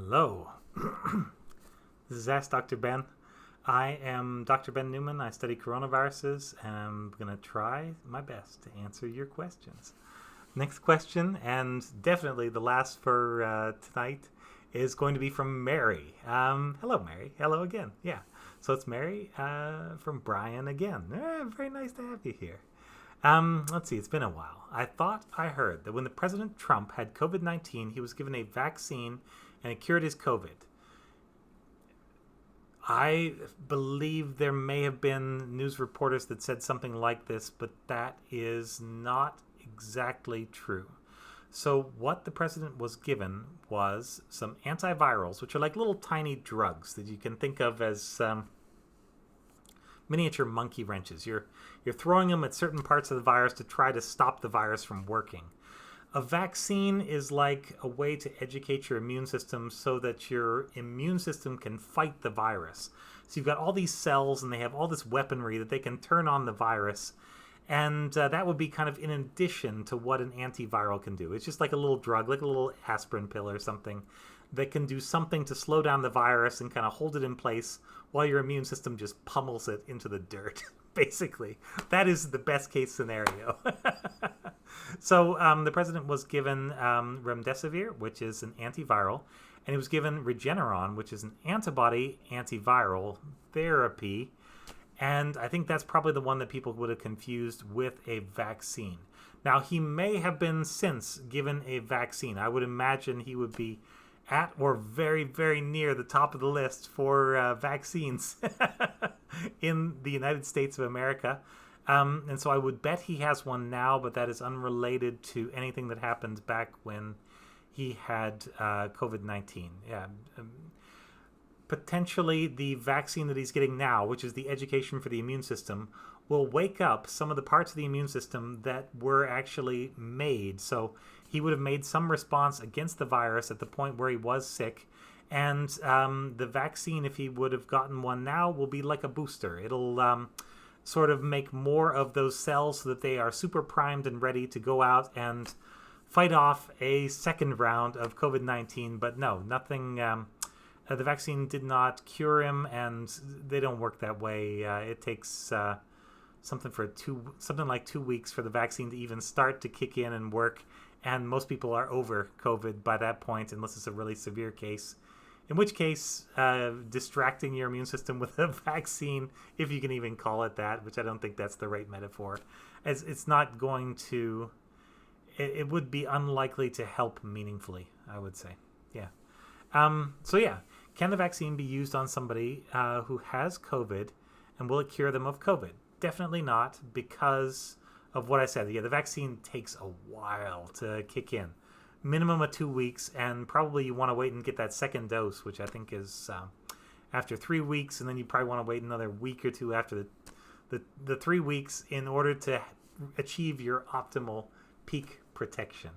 Hello. This is Ask Dr. Ben. I am Dr. Ben Newman. I study coronaviruses, and I'm going to try my best to answer your questions. Next question, and definitely the last for tonight, is going to be from Mary. Hello, Mary. Hello again. Yeah. So it's Mary from Brian again. Very nice to have you here. Let's see, it's been a while. I thought I heard that when the President Trump had COVID-19, he was given a vaccine and it cured his COVID. I believe there may have been news reporters that said something like this, but that is not exactly true. So what the president was given was some antivirals, which are like little tiny drugs that you can think of as miniature monkey wrenches. You're throwing them at certain parts of the virus to try to stop the virus from working. A vaccine is like a way to educate your immune system so that your immune system can fight the virus. So you've got all these cells and they have all this weaponry that they can turn on the virus. And that would be kind of in addition to what an antiviral can do. It's just like a little drug, like a little aspirin pill or something that can do something to slow down the virus and kind of hold it in place while your immune system just pummels it into the dirt, basically. That is the best case scenario. So the president was given remdesivir, which is an antiviral, and he was given Regeneron, which is an antibody antiviral therapy. And I think that's probably the one that people would have confused with a vaccine. Now, he may have been since given a vaccine. I would imagine he would be at or very, very near the top of the list for vaccines in the United States of America. And so I would bet he has one now, but that is unrelated to anything that happened back when he had COVID-19. Yeah. Potentially the vaccine that he's getting now, which is the education for the immune system, will wake up some of the parts of the immune system that were actually made. So he would have made some response against the virus at the point where he was sick. And the vaccine, if he would have gotten one now, will be like a booster. It'll sort of make more of those cells so that they are super primed and ready to go out and fight off a second round of COVID-19. But no, nothing. The vaccine did not cure him, and they don't work that way. It takes something like 2 weeks for the vaccine to even start to kick in and work. And most people are over COVID by that point, unless it's a really severe case. In which case, distracting your immune system with a vaccine, if you can even call it that, which I don't think that's the right metaphor, as it's not going to. It would be unlikely to help meaningfully, I would say. Yeah. So yeah, can the vaccine be used on somebody who has COVID, and will it cure them of COVID? Definitely not, because of what I said. Yeah, the vaccine takes a while to kick in. Minimum of 2 weeks, and probably you want to wait and get that second dose, which I think is after 3 weeks, and then you probably want to wait another week or two after the 3 weeks in order to achieve your optimal peak protection.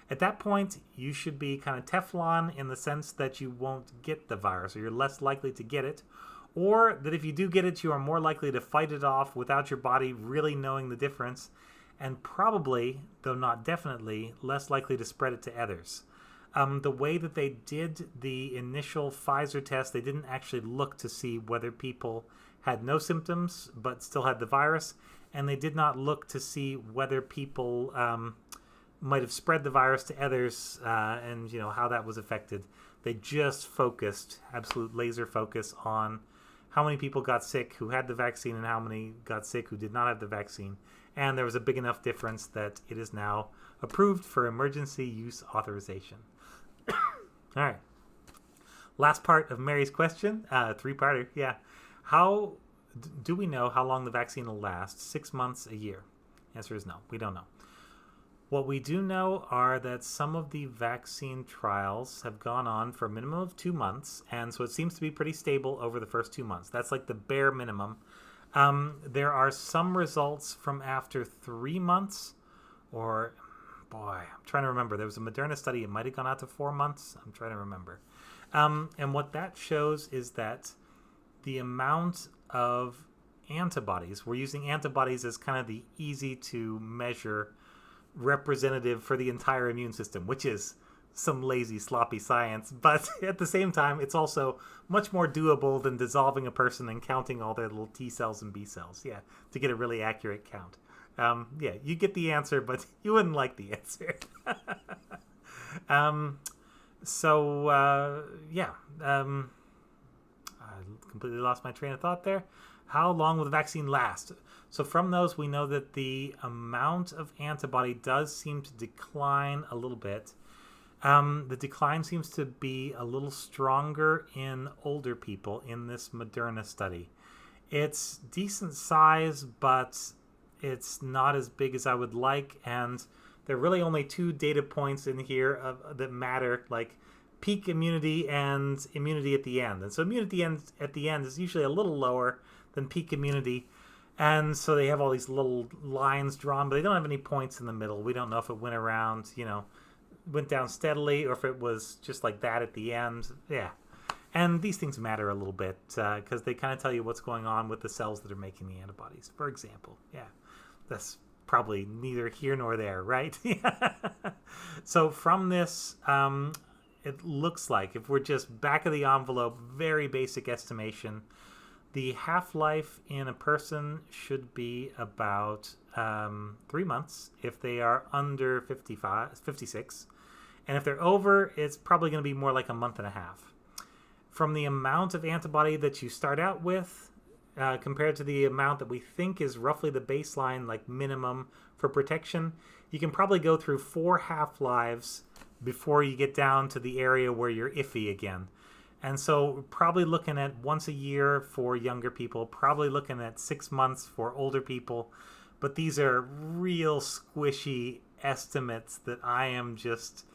At that point, you should be kind of Teflon in the sense that you won't get the virus, or you're less likely to get it, or that if you do get it, you are more likely to fight it off without your body really knowing the difference, and probably, though not definitely, less likely to spread it to others. The way that they did the initial Pfizer test, they didn't actually look to see whether people had no symptoms but still had the virus, and they did not look to see whether people might have spread the virus to others and how that was affected. They just focused, absolute laser focus, on how many people got sick who had the vaccine and how many got sick who did not have the vaccine. And there was a big enough difference that it is now approved for emergency use authorization. All right. Last part of Mary's question, three-parter, yeah. How do we know how long the vaccine will last? 6 months, a year? Answer is no. We don't know. What we do know are that some of the vaccine trials have gone on for a minimum of 2 months, and so it seems to be pretty stable over the first 2 months. That's like the bare minimum. There are some results from after 3 months, or, boy, I'm trying to remember. There was a Moderna study. It might have gone out to 4 months. I'm trying to remember. And what that shows is that the amount of antibodies, we're using antibodies as kind of the easy to measure representative for the entire immune system, which is some lazy, sloppy science, but at the same time, it's also much more doable than dissolving a person and counting all their little T cells and B cells, yeah, to get a really accurate count. Yeah, you get the answer, but you wouldn't like the answer. Yeah, I completely lost my train of thought there. How long will the vaccine last? So from those, we know that the amount of antibody does seem to decline a little bit. The decline seems to be a little stronger in older people in this Moderna study. It's decent size, but it's not as big as I would like, and there are really only two data points in here that matter, like peak immunity and immunity at the end. And so immunity at the end is usually a little lower than peak immunity. And so they have all these little lines drawn, but they don't have any points in the middle. We don't know if it went around, went down steadily, or if it was just like that at the end. Yeah. And these things matter a little bit because they kind of tell you what's going on with the cells that are making the antibodies, for example. Yeah. That's probably neither here nor there, right? So from this, it looks like, if we're just back of the envelope, very basic estimation, the half-life in a person should be about 3 months if they are under 56. And if they're over, it's probably going to be more like a month and a half. From the amount of antibody that you start out with, compared to the amount that we think is roughly the baseline, like minimum for protection, you can probably go through 4 half-lives before you get down to the area where you're iffy again. And so probably looking at once a year for younger people, probably looking at 6 months for older people. But these are real squishy estimates that I am just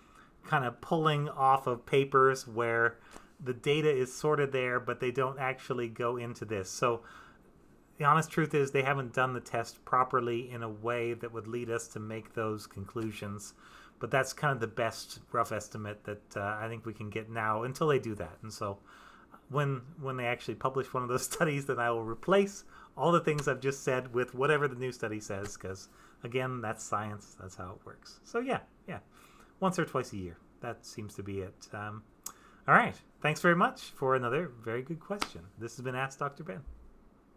kind of pulling off of papers where the data is sort of there, but they don't actually go into this. So the honest truth is they haven't done the test properly in a way that would lead us to make those conclusions. But that's kind of the best rough estimate that I think we can get now until they do that. And so when they actually publish one of those studies, then I will replace all the things I've just said with whatever the new study says, because, again, that's science. That's how it works. So, yeah. Once or twice a year. That seems to be it. All right. Thanks very much for another very good question. This has been Ask Dr. Ben.